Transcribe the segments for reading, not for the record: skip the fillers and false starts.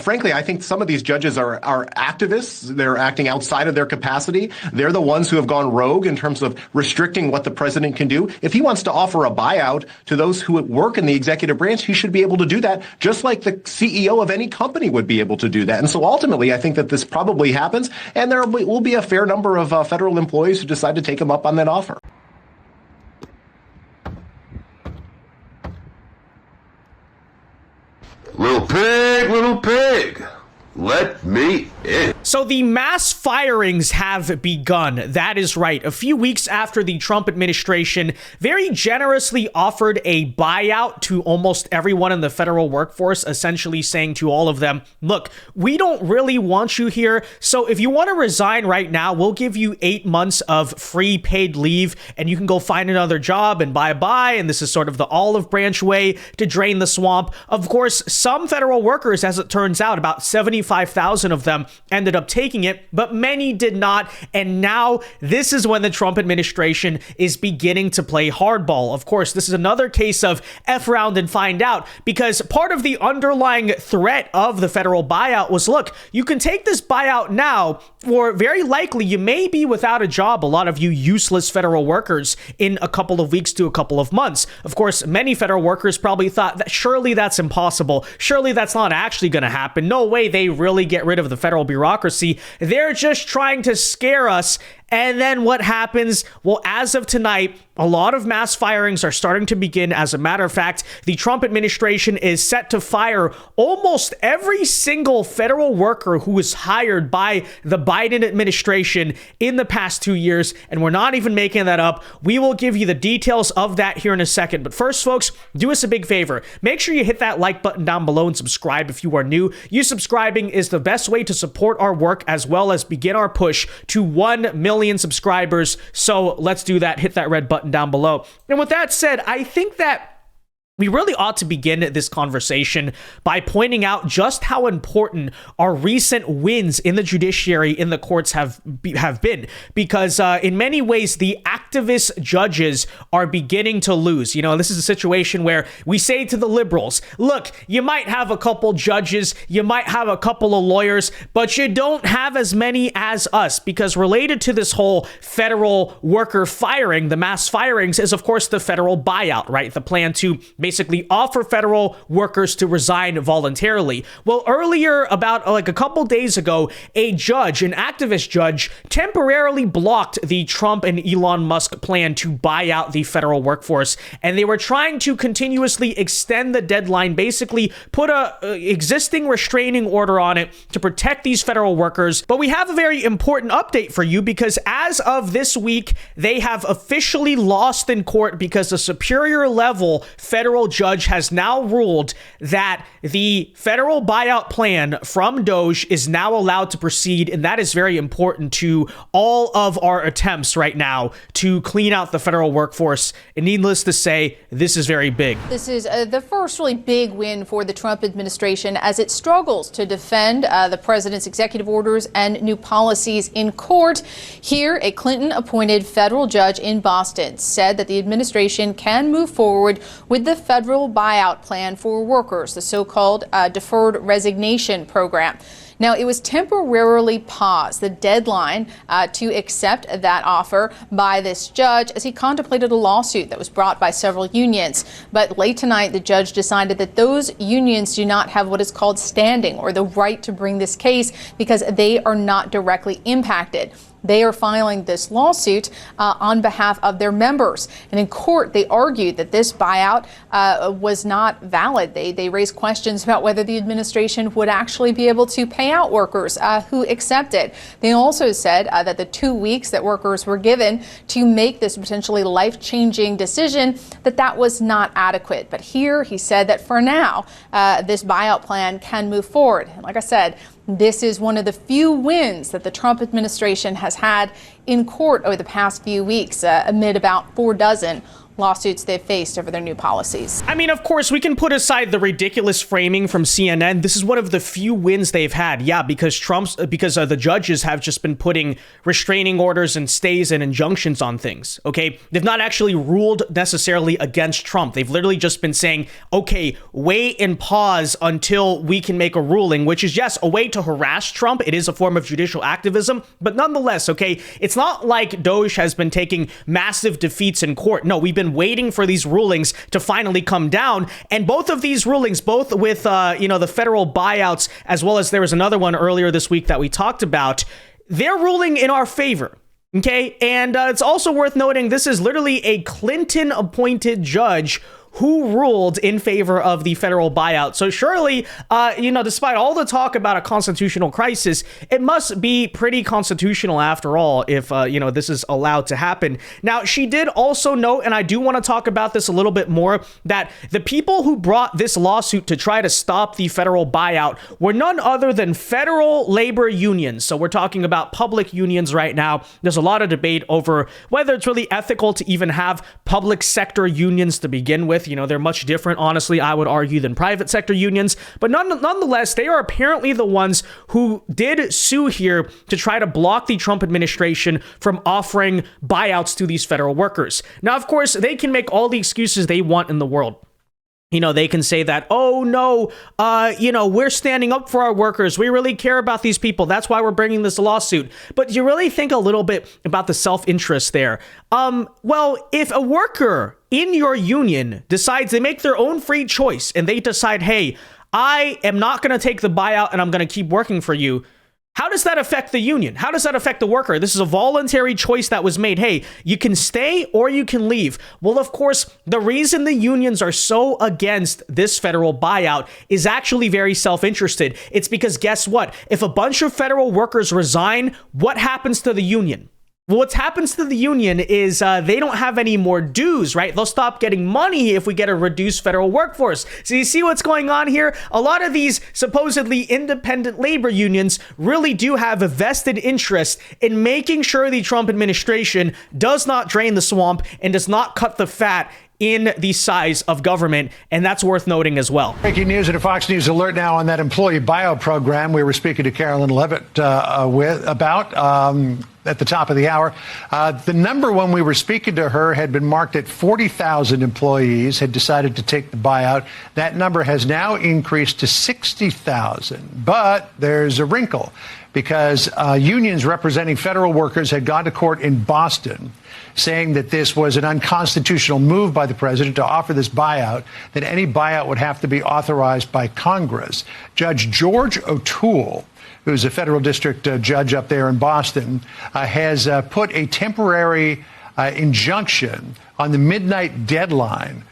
Frankly, I think some of these judges are activists. They're acting outside of their capacity. They're the ones who have gone rogue in terms of restricting what the president can do. If he wants to offer a buyout to those who work in the executive branch, he should be able to do that, just like the CEO of any company would be able to do that. And so ultimately, I think that this probably happens, and there will be a fair number of federal employees who decide to take him up on that offer. Little pig, let me in. So the mass firings have begun. That is right. A few weeks after the Trump administration very generously offered a buyout to almost everyone in the federal workforce, essentially saying to all of them, look, we don't really want you here. So if you want to resign right now, we'll give you 8 months of free paid leave and you can go find another job and bye-bye. And this is sort of the olive branch way to drain the swamp. Of course, some federal workers, as it turns out, about 75,000 of them ended up taking it, but many did not. And now this is when the Trump administration is beginning to play hardball. Of course, this is another case of F around and find out, because part of the underlying threat of the federal buyout was, look, you can take this buyout now, or very likely you may be without a job, a lot of you useless federal workers, in a couple of weeks to a couple of months. Of course, many federal workers probably thought that surely that's impossible. Surely that's not actually going to happen. No way they really get rid of the federal bureaucracy. They're just trying to scare us. And then what happens? Well, as of tonight, a lot of mass firings are starting to begin. As a matter of fact, the Trump administration is set to fire almost every single federal worker who was hired by the Biden administration in the past 2 years. And we're not even making that up. We will give you the details of that here in a second. But first, folks, do us a big favor. Make sure you hit that like button down below and subscribe if you are new. You subscribing is the best way to support our work as well as begin our push to 1 million subscribers. So let's do that. Hit that red button down below. And with that said, I think that we really ought to begin this conversation by pointing out just how important our recent wins in the judiciary, in the courts have been, because in many ways, the activist judges are beginning to lose. You know, this is a situation where we say to the liberals, look, you might have a couple judges, you might have a couple of lawyers, but you don't have as many as us, because related to this whole federal worker firing, the mass firings, is of course the federal buyout, right? The plan to basically offer federal workers to resign voluntarily. Well, earlier, about like a couple days ago, a judge, an activist judge, temporarily blocked the Trump and Elon Musk plan to buy out the federal workforce. And they were trying to continuously extend the deadline, basically put a existing restraining order on it to protect these federal workers. But we have a very important update for you, because as of this week, they have officially lost in court, because the superior level federal judge has now ruled that the federal buyout plan from DOGE is now allowed to proceed. And that is very important to all of our attempts right now to clean out the federal workforce. And needless to say, this is very big. This is the first really big win for the Trump administration as it struggles to defend the president's executive orders and new policies in court. Here, a Clinton-appointed federal judge in Boston said that the administration can move forward with the federal buyout plan for workers, the so-called deferred resignation program. Now, it was temporarily paused, the deadline to accept that offer by this judge, as he contemplated a lawsuit that was brought by several unions. But late tonight, the judge decided that those unions do not have what is called standing, or the right to bring this case, because they are not directly impacted. They are filing this lawsuit on behalf of their members. And in court, they argued that this buyout was not valid. They raised questions about whether the administration would actually be able to pay out workers who accept it. They also said that the 2 weeks that workers were given to make this potentially life-changing decision, that was not adequate. But here he said that for now, this buyout plan can move forward. And like I said, this is one of the few wins that the Trump administration has had in court over the past few weeks, amid about 4 dozen lawsuits they've faced over their new policies. I mean, of course, we can put aside the ridiculous framing from CNN. This is one of the few wins they've had. Yeah, because the judges have just been putting restraining orders and stays and injunctions on things. Okay, they've not actually ruled necessarily against Trump. They've literally just been saying, okay, wait and pause until we can make a ruling, which is, yes, a way to harass Trump. It is a form of judicial activism, but nonetheless, okay, it's not like DOGE has been taking massive defeats in court. No, we've been waiting for these rulings to finally come down. And both of these rulings, both with, the federal buyouts, as well as there was another one earlier this week that we talked about, they're ruling in our favor. Okay. And it's also worth noting this is literally a Clinton appointed judge who ruled in favor of the federal buyout. So surely, despite all the talk about a constitutional crisis, it must be pretty constitutional after all if, this is allowed to happen. Now, she did also note, and I do want to talk about this a little bit more, that the people who brought this lawsuit to try to stop the federal buyout were none other than federal labor unions. So we're talking about public unions right now. There's a lot of debate over whether it's really ethical to even have public sector unions to begin with. They're much different, honestly, I would argue, than private sector unions. But nonetheless, they are apparently the ones who did sue here to try to block the Trump administration from offering buyouts to these federal workers. Now, of course, they can make all the excuses they want in the world. They can say that, oh, no, we're standing up for our workers. We really care about these people. That's why we're bringing this lawsuit. But you really think a little bit about the self-interest there. Well, if a worker in your union decides they make their own free choice and they decide, hey, I am not going to take the buyout and I'm going to keep working for you, how does that affect the union? How does that affect the worker? This is a voluntary choice that was made. Hey, you can stay or you can leave. Well, of course, the reason the unions are so against this federal buyout is actually very self-interested. It's because guess what? If a bunch of federal workers resign, what happens to the union? Well, what happens to the union is they don't have any more dues, right? They'll stop getting money if we get a reduced federal workforce. So you see what's going on here? A lot of these supposedly independent labor unions really do have a vested interest in making sure the Trump administration does not drain the swamp and does not cut the fat in the size of government, and that's worth noting as well. Breaking news and a Fox News alert now on that employee buyout program we were speaking to Carolyn Levitt about at the top of the hour. The number when we were speaking to her had been marked at 40,000 employees had decided to take the buyout. That number has now increased to 60,000, but there's a wrinkle because unions representing federal workers had gone to court in Boston saying that this was an unconstitutional move by the president to offer this buyout, that any buyout would have to be authorized by Congress. Judge George O'Toole, who's a federal district judge up there in Boston, has put a temporary injunction on the midnight deadline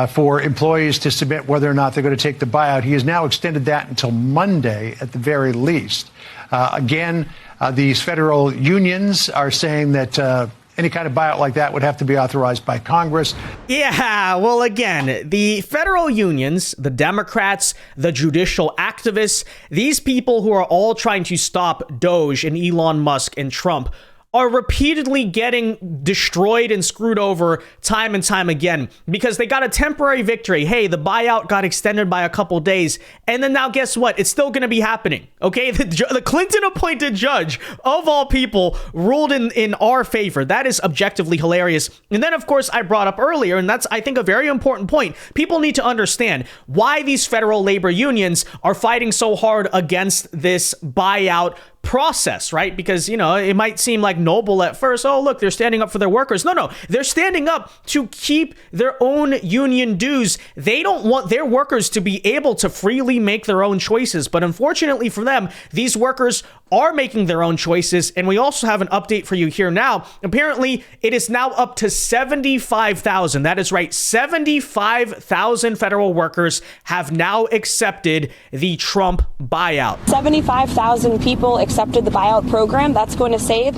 for employees to submit whether or not they're going to take the buyout. He has now extended that until Monday at the very least. Again, these federal unions are saying that any kind of buyout like that would have to be authorized by Congress. Yeah, well, again, the federal unions, the Democrats, the judicial activists, these people who are all trying to stop DOGE and Elon Musk and Trump are repeatedly getting destroyed and screwed over time and time again because they got a temporary victory. Hey, the buyout got extended by a couple days. And then now guess what? It's still going to be happening. Okay, the Clinton appointed judge of all people ruled in our favor. That is objectively hilarious. And then, of course, I brought up earlier, and that's, I think, a very important point. People need to understand why these federal labor unions are fighting so hard against this buyout process, right? Because, it might seem like noble at first. Oh, look, they're standing up for their workers. No, they're standing up to keep their own union dues. They don't want their workers to be able to freely make their own choices. But unfortunately for them, these workers are making their own choices. And we also have an update for you here now. Apparently, it is now up to 75,000. That is right. 75,000 federal workers have now accepted the Trump buyout. 75,000 people accepted the buyout program. That's going to save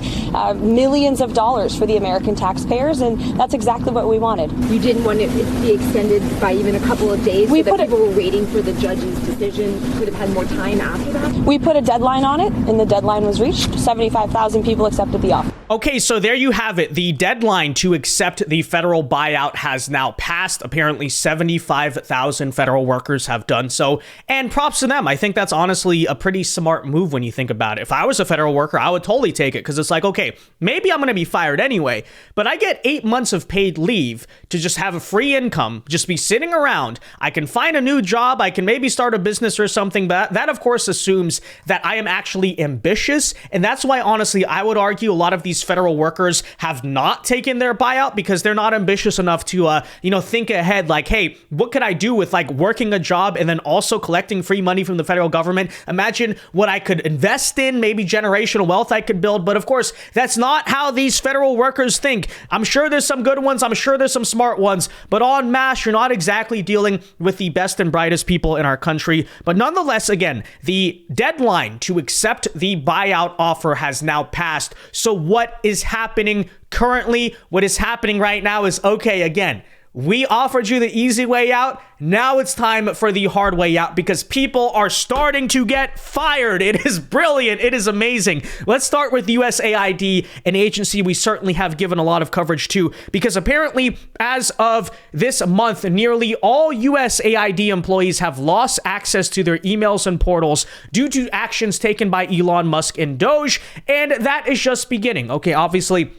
millions of dollars for the American taxpayers, and that's exactly what we wanted. You didn't want it to be extended by even a couple of days so that people were waiting for the judge's decision, could have had more time after that? We put a deadline on it, and the deadline was reached. 75,000 people accepted the offer. Okay, so there you have it. The deadline to accept the federal buyout has now passed. Apparently 75,000 federal workers have done so, and props to them. I think that's honestly a pretty smart move when you think about it. If I was a federal worker, I would totally take it, because it's like, okay, maybe I'm going to be fired anyway, but I get 8 months of paid leave to just have a free income, just be sitting around. I can find a new job. I can maybe start a business or something, but that of course assumes that I am actually ambitious. And that's why, honestly, I would argue a lot of these federal workers have not taken their buyout, because they're not ambitious enough to, think ahead, like, hey, what could I do with like working a job and then also collecting free money from the federal government? Imagine what I could invest in, maybe generational wealth I could build. But of course, that's not how these federal workers think. I'm sure there's some good ones. I'm sure there's some smart ones, but en masse, you're not exactly dealing with the best and brightest people in our country. But nonetheless, again, the deadline to accept the buyout offer has now passed. So what is happening currently? What is happening right now is, okay, again, we offered you the easy way out. Now it's time for the hard way out, because people are starting to get fired. It is brilliant. It is amazing. Let's start with USAID, an agency we certainly have given a lot of coverage to, because apparently as of this month, nearly all USAID employees have lost access to their emails and portals due to actions taken by Elon Musk and DOGE. And that is just beginning. Okay, obviously,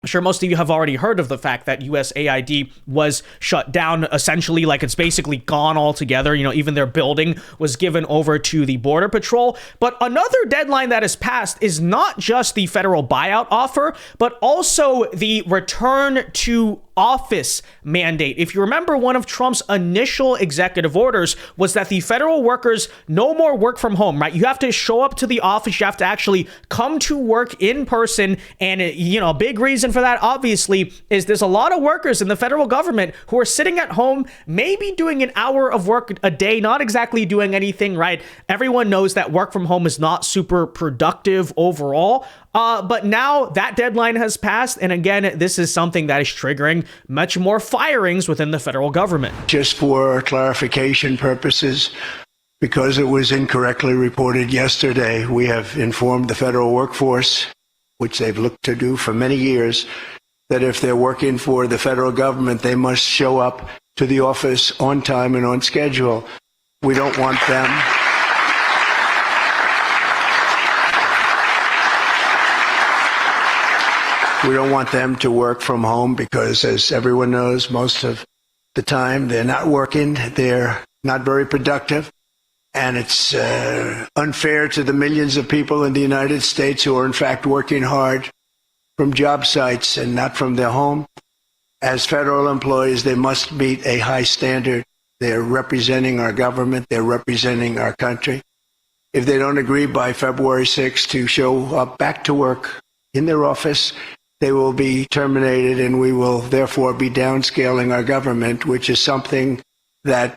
I'm sure most of you have already heard of the fact that USAID was shut down, essentially, like it's basically gone altogether. Even their building was given over to the Border Patrol. But another deadline that has passed is not just the federal buyout offer, but also the return to office mandate. If you remember, one of Trump's initial executive orders was that the federal workers no more work from home, right? You have to show up to the office. You have to actually come to work in person. And, a big reason for that, obviously, is there's a lot of workers in the federal government who are sitting at home, maybe doing an hour of work a day, not exactly doing anything, right? Everyone knows that work from home is not super productive overall. But now that deadline has passed. And again, this is something that is triggering much more firings within the federal government. Just for clarification purposes, because it was incorrectly reported yesterday, we have informed the federal workforce, which they've looked to do for many years, that if they're working for the federal government, they must show up to the office on time and on schedule. We don't want them. We don't want them to work from home because, as everyone knows, most of the time they're not working, they're not very productive, and it's unfair to the millions of people in the United States who are in fact working hard from job sites and not from their home. As federal employees, they must meet a high standard. They're representing our government, they're representing our country. If they don't agree by February 6th to show up back to work in their office, they will be terminated, and we will therefore be downscaling our government, which is something that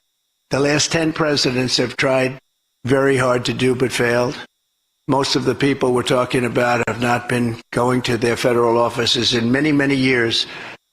the last 10 presidents have tried very hard to do but failed. Most of the people we're talking about have not been going to their federal offices in many, many years,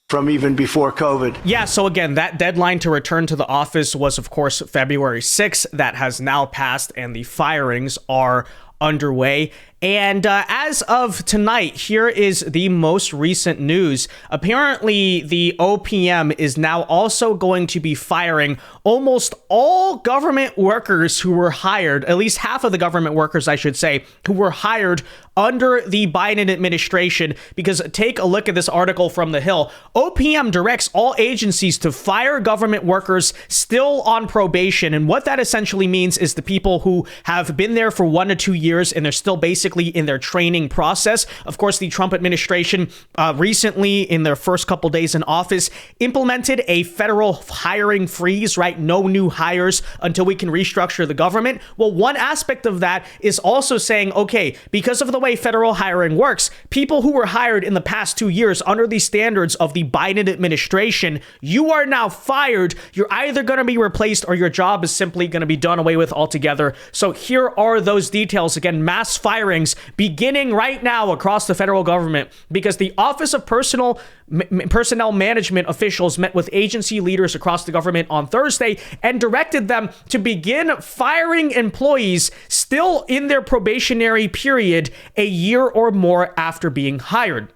from even before COVID. Yeah, so again, that deadline to return to the office was, of course, February 6th. That has now passed, and the firings are underway. And as of tonight, here is the most recent news. Apparently, the OPM is now also going to be firing almost all government workers who were hired, at least half of the government workers, I should say, who were hired under the Biden administration. Because take a look at this article from The Hill. OPM directs all agencies to fire government workers still on probation. And what that essentially means is the people who have been there for 1 to 2 years and they're still basically in their training process. Of course, the Trump administration recently, in their first couple days in office, implemented a federal hiring freeze, right? No new hires until we can restructure the government. Well, one aspect of that is also saying, okay, because of the way federal hiring works, people who were hired in the past 2 years under the standards of the Biden administration, you are now fired. You're either going to be replaced or your job is simply going to be done away with altogether. So here are those details. Again, mass firings beginning right now across the federal government because the Office of Personnel Management officials met with agency leaders across the government on Thursday and directed them to begin firing employees still in their probationary period a year or more after being hired.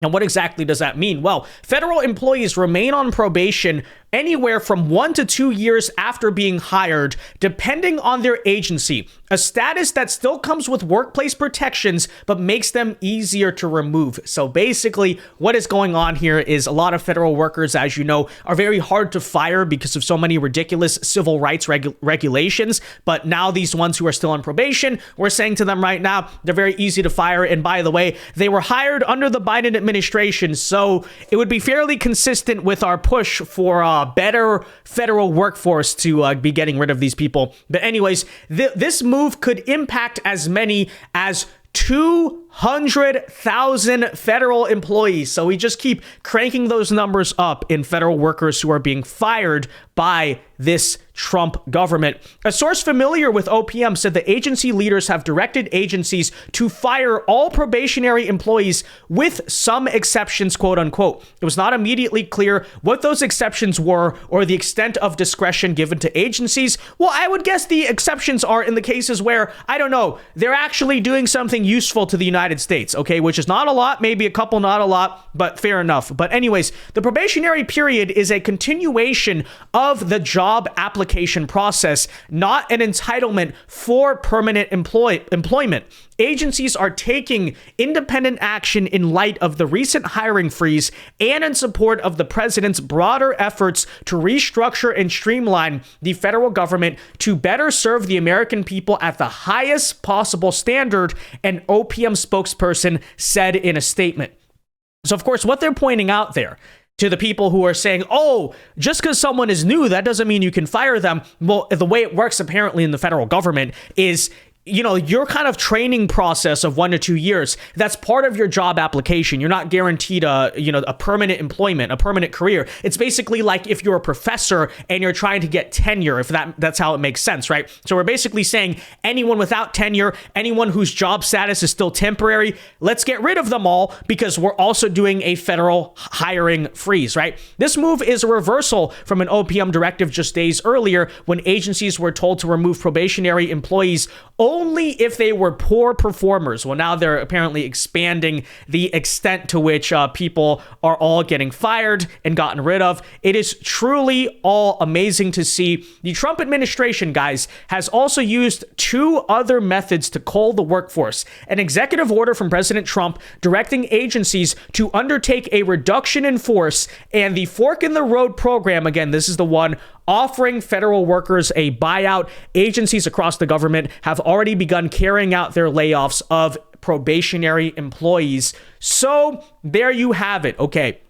Now, what exactly does that mean? Well, federal employees remain on probation anywhere from 1 to 2 years after being hired, depending on their agency, a status that still comes with workplace protections, but makes them easier to remove. So basically, what is going on here is a lot of federal workers, as you know, are very hard to fire because of so many ridiculous civil rights regulations. But now these ones who are still on probation, we're saying to them right now, they're very easy to fire. And by the way, they were hired under the Biden administration. So it would be fairly consistent with our push for better federal workforce to be getting rid of these people. But anyways, this move could impact as many as 200,000 federal employees. So we just keep cranking those numbers up in federal workers who are being fired by this Trump government. A source familiar with OPM said the agency leaders have directed agencies to fire all probationary employees with some exceptions, quote unquote. It was not immediately clear what those exceptions were or the extent of discretion given to agencies. Well, I would guess the exceptions are in the cases where, I don't know, they're actually doing something useful to the United States, okay, which is not a lot, maybe a couple, not a lot, but fair enough. But anyways, the probationary period is a continuation of the job application process, not an entitlement for permanent employment. Agencies are taking independent action in light of the recent hiring freeze and in support of the president's broader efforts to restructure and streamline the federal government to better serve the American people at the highest possible standard, an OPM spokesperson said in a statement. So, of course, what they're pointing out there to the people who are saying, oh, just because someone is new, that doesn't mean you can fire them. Well, the way it works apparently in the federal government is, you know, your kind of training process of 1 to 2 years, that's part of your job application. You're not guaranteed a permanent employment, a permanent career. It's basically like if you're a professor and you're trying to get tenure, if that's how it makes sense, right? So we're basically saying anyone without tenure, anyone whose job status is still temporary, let's get rid of them all because we're also doing a federal hiring freeze, right? This move is a reversal from an OPM directive just days earlier when agencies were told to remove probationary employees only if they were poor performers. Well, now they're apparently expanding the extent to which people are all getting fired and gotten rid of. It is truly all amazing to see. The Trump administration, guys, has also used 2 other methods to cull the workforce. An executive order from President Trump directing agencies to undertake a reduction in force, and the Fork in the Road program, again, this is the one offering federal workers a buyout. Agencies across the government have already begun carrying out their layoffs of probationary employees. So there you have it. Okay.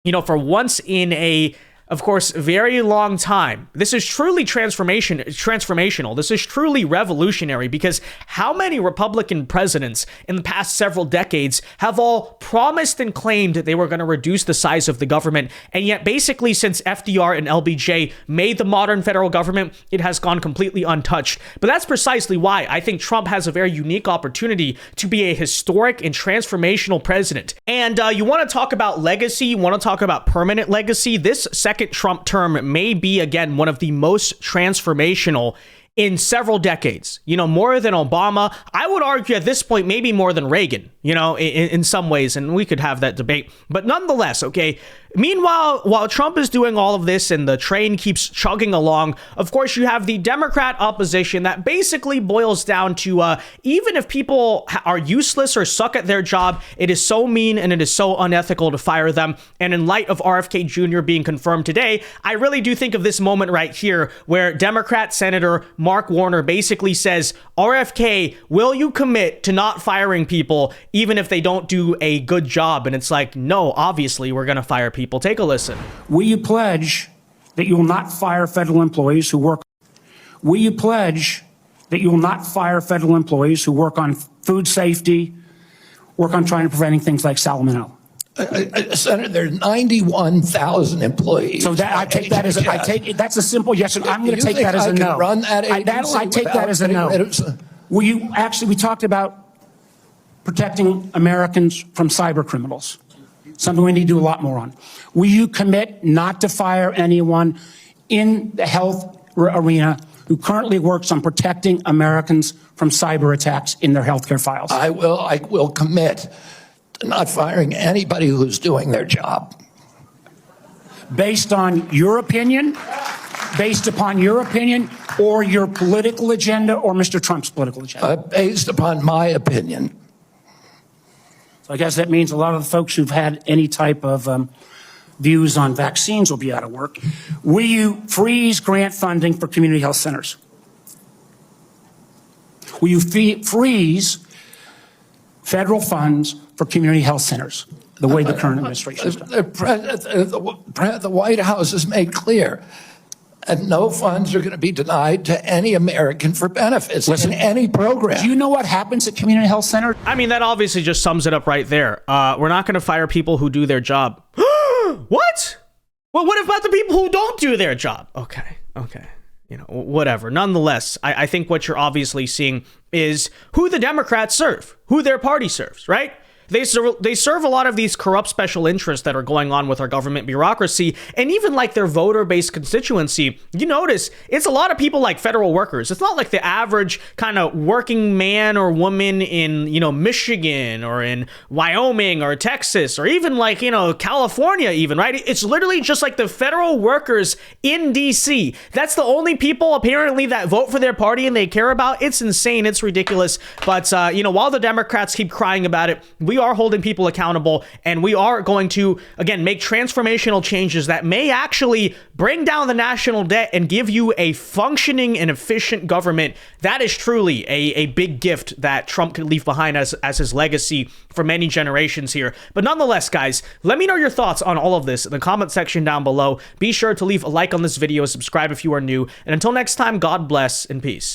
You know, for once in a, of course, very long time, this is truly transformational. This is truly revolutionary because how many Republican presidents in the past several decades have all promised and claimed that they were going to reduce the size of the government, and yet basically since FDR and LBJ made the modern federal government, it has gone completely untouched. But that's precisely why I think Trump has a very unique opportunity to be a historic and transformational president. And you want to talk about legacy, you want to talk about permanent legacy, this second Trump term may be, again, one of the most transformational in several decades, you know, more than Obama. I would argue at this point, maybe more than Reagan, you know, in some ways, and we could have that debate. But nonetheless, okay, meanwhile, while Trump is doing all of this and the train keeps chugging along, of course, you have the Democrat opposition that basically boils down to even if people are useless or suck at their job, it is so mean and it is so unethical to fire them. And in light of RFK Jr. being confirmed today, I really do think of this moment right here where Democrat Senator Mark Warner basically says, RFK, will you commit to not firing people even if they don't do a good job? And it's like, no, obviously we're going to fire people. Take a listen. Will you pledge that you will not fire federal employees who work? Will you pledge that you will not fire federal employees who work on food safety, work on trying to preventing things like salmonella? Senator, there's 91,000 employees. So that I take that as that's a simple yes. And I'm going to take that as a no. Run that agency I take that as a no. We talked about protecting Americans from cyber criminals, something we need to do a lot more on. Will you commit not to fire anyone in the health arena who currently works on protecting Americans from cyber attacks in their healthcare files? I will commit to not firing anybody who's doing their job. Based on your opinion, based upon your opinion, or your political agenda, or Mr. Trump's political agenda? Based upon my opinion. So I guess that means a lot of the folks who've had any type of views on vaccines will be out of work. Will you freeze grant funding for community health centers? Will you freeze federal funds for community health centers, the way the current administration has done? The White House has made clear that no funds are going to be denied to any American for benefits in any program. Do you know what happens at community health centers? I mean, that obviously just sums it up right there. We're not going to fire people who do their job. What? Well, what about the people who don't do their job? Okay. You know, whatever. Nonetheless, I think what you're obviously seeing is who the Democrats serve, who their party serves, right? They serve a lot of these corrupt special interests that are going on with our government bureaucracy, and even like their voter-based constituency. You notice it's a lot of people like federal workers. It's not like the average kind of working man or woman in, you know, Michigan or in Wyoming or Texas or even like, you know, California even, right? It's literally just like the federal workers in DC. That's the only people apparently that vote for their party and they care about. It's insane. It's ridiculous. But, you know, while the Democrats keep crying about it, we are holding people accountable, and we are going to, again, make transformational changes that may actually bring down the national debt and give you a functioning and efficient government. That is truly a big gift that Trump could leave behind as his legacy for many generations here. But nonetheless, guys, let me know your thoughts on all of this in the comment section down below. Be sure to leave a like on this video, subscribe if you are new, and until next time, God bless and peace.